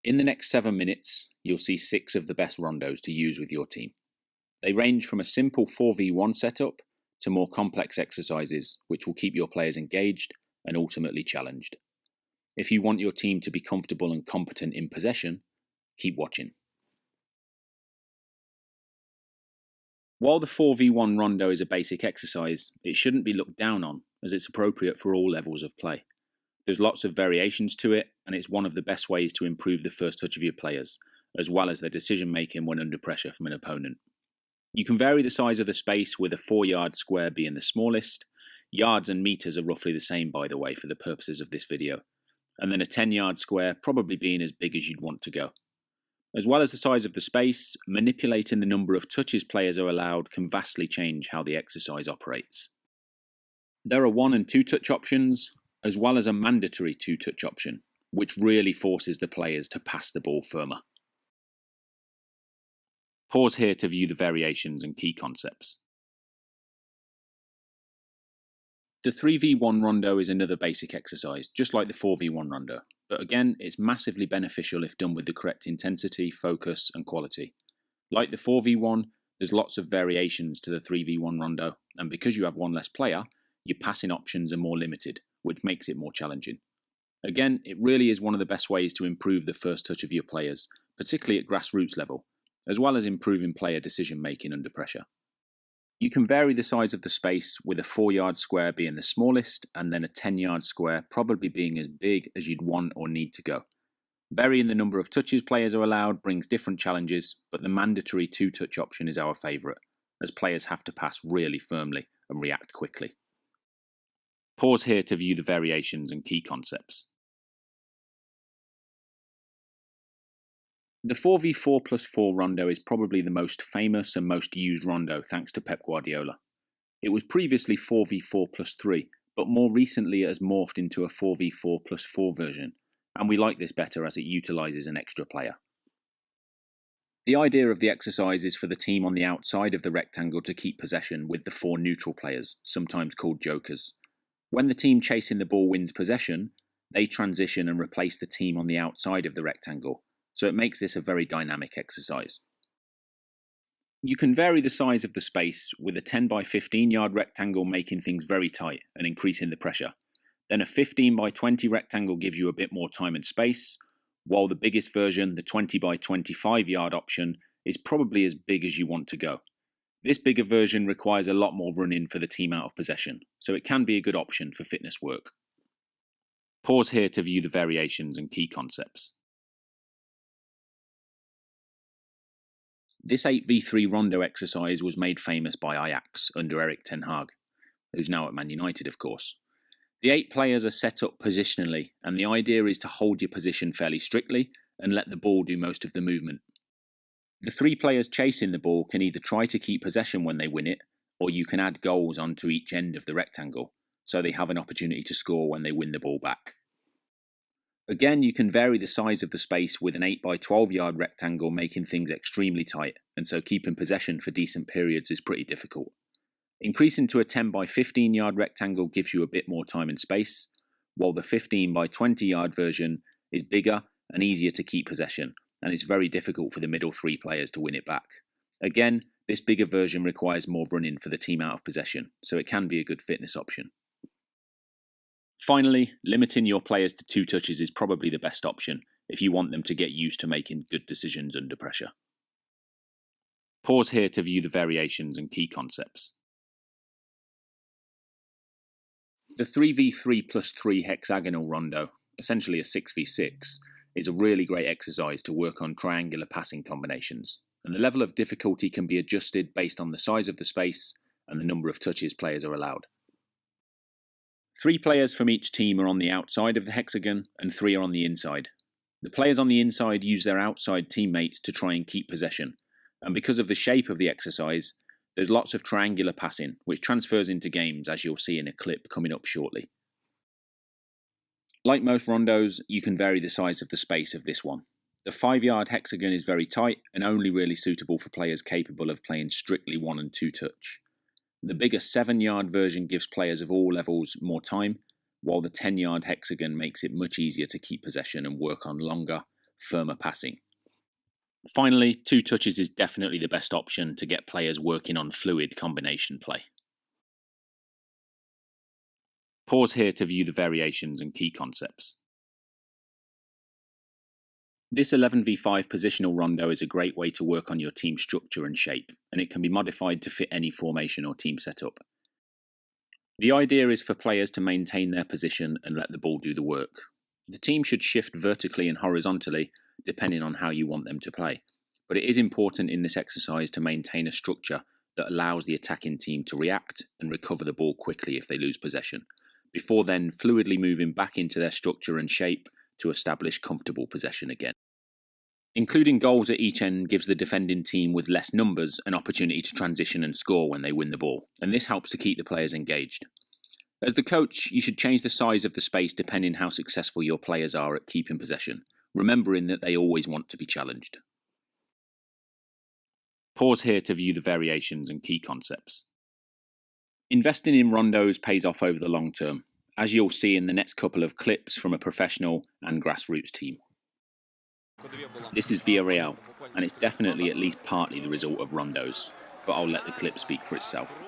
In the next 7 minutes, you'll see 6 of the best rondos to use with your team. They range from a simple 4v1 setup to more complex exercises which will keep your players engaged and ultimately challenged. If you want your team to be comfortable and competent in possession, keep watching. While the 4v1 rondo is a basic exercise, it shouldn't be looked down on as it's appropriate for all levels of play. There's lots of variations to it, and it's one of the best ways to improve the first touch of your players, as well as their decision making when under pressure from an opponent. You can vary the size of the space, with a 4-yard square being the smallest. Yards and meters are roughly the same, by the way, for the purposes of this video. And then a 10-yard square probably being as big as you'd want to go. As well as the size of the space, manipulating the number of touches players are allowed can vastly change how the exercise operates. There are 1 and 2 touch options, as well as a mandatory 2-touch option, which really forces the players to pass the ball firmer. Pause here to view the variations and key concepts. The 3v1 rondo is another basic exercise, just like the 4v1 rondo, but again, it's massively beneficial if done with the correct intensity, focus, and quality. Like the 4v1, there's lots of variations to the 3v1 rondo, and because you have 1 less player, your passing options are more limited, which makes it more challenging. Again, it really is one of the best ways to improve the first touch of your players, particularly at grassroots level, as well as improving player decision making under pressure. You can vary the size of the space, with a 4-yard square being the smallest and then a 10-yard square probably being as big as you'd want or need to go. Varying the number of touches players are allowed brings different challenges, but the mandatory 2-touch option is our favourite, as players have to pass really firmly and react quickly. Pause here to view the variations and key concepts. The 4v4 plus 4 rondo is probably the most famous and most used rondo thanks to Pep Guardiola. It was previously 4v4 plus 3, but more recently it has morphed into a 4v4 plus 4 version, and we like this better as it utilises an extra player. The idea of the exercise is for the team on the outside of the rectangle to keep possession with the 4 neutral players, sometimes called jokers. When the team chasing the ball wins possession, they transition and replace the team on the outside of the rectangle, so it makes this a very dynamic exercise. You can vary the size of the space, with a 10 by 15 yard rectangle making things very tight and increasing the pressure. Then a 15 by 20 rectangle gives you a bit more time and space, while the biggest version, the 20 by 25 yard option, is probably as big as you want to go. This bigger version requires a lot more running for the team out of possession, so it can be a good option for fitness work. Pause here to view the variations and key concepts. This 8v3 rondo exercise was made famous by Ajax under Erik ten Hag, who's now at Man United of course. The 8 players are set up positionally, and the idea is to hold your position fairly strictly and let the ball do most of the movement. The 3 players chasing the ball can either try to keep possession when they win it, or you can add goals onto each end of the rectangle, so they have an opportunity to score when they win the ball back. Again, you can vary the size of the space, with an 8 by 12 yard rectangle making things extremely tight, and so keeping possession for decent periods is pretty difficult. Increasing to a 10 by 15 yard rectangle gives you a bit more time and space, while the 15 by 20 yard version is bigger and easier to keep possession, and it's very difficult for the middle 3 players to win it back. Again, this bigger version requires more running for the team out of possession, so it can be a good fitness option. Finally, limiting your players to 2 touches is probably the best option if you want them to get used to making good decisions under pressure. Pause here to view the variations and key concepts. The 3v3 plus 3 hexagonal rondo, essentially a 6v6, is a really great exercise to work on triangular passing combinations, and the level of difficulty can be adjusted based on the size of the space and the number of touches players are allowed. 3 players from each team are on the outside of the hexagon and 3 are on the inside. The players on the inside use their outside teammates to try and keep possession, and because of the shape of the exercise, there's lots of triangular passing, which transfers into games, as you'll see in a clip coming up shortly. Like most rondos, you can vary the size of the space of this one. The 5-yard hexagon is very tight and only really suitable for players capable of playing strictly 1 and 2 touch. The bigger 7-yard version gives players of all levels more time, while the 10-yard hexagon makes it much easier to keep possession and work on longer, firmer passing. Finally, 2 touches is definitely the best option to get players working on fluid combination play. Pause here to view the variations and key concepts. This 11v5 positional rondo is a great way to work on your team structure and shape, and it can be modified to fit any formation or team setup. The idea is for players to maintain their position and let the ball do the work. The team should shift vertically and horizontally, depending on how you want them to play. But it is important in this exercise to maintain a structure that allows the attacking team to react and recover the ball quickly if they lose possession, before then fluidly moving back into their structure and shape to establish comfortable possession again. Including goals at each end gives the defending team with less numbers an opportunity to transition and score when they win the ball, and this helps to keep the players engaged. As the coach, you should change the size of the space depending how successful your players are at keeping possession, remembering that they always want to be challenged. Pause here to view the variations and key concepts. Investing in rondos pays off over the long term, as you'll see in the next couple of clips from a professional and grassroots team. This is Villarreal, and it's definitely at least partly the result of rondos, but I'll let the clip speak for itself.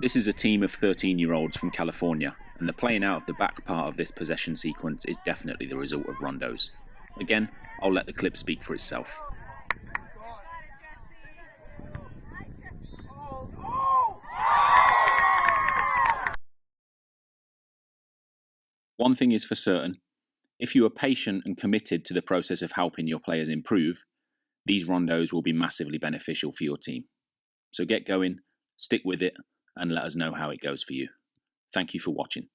This is a team of 13-year-olds from California, and the playing out of the back part of this possession sequence is definitely the result of rondos. Again, I'll let the clip speak for itself. One thing is for certain, if you are patient and committed to the process of helping your players improve, these rondos will be massively beneficial for your team. So get going, stick with it, and let us know how it goes for you. Thank you for watching.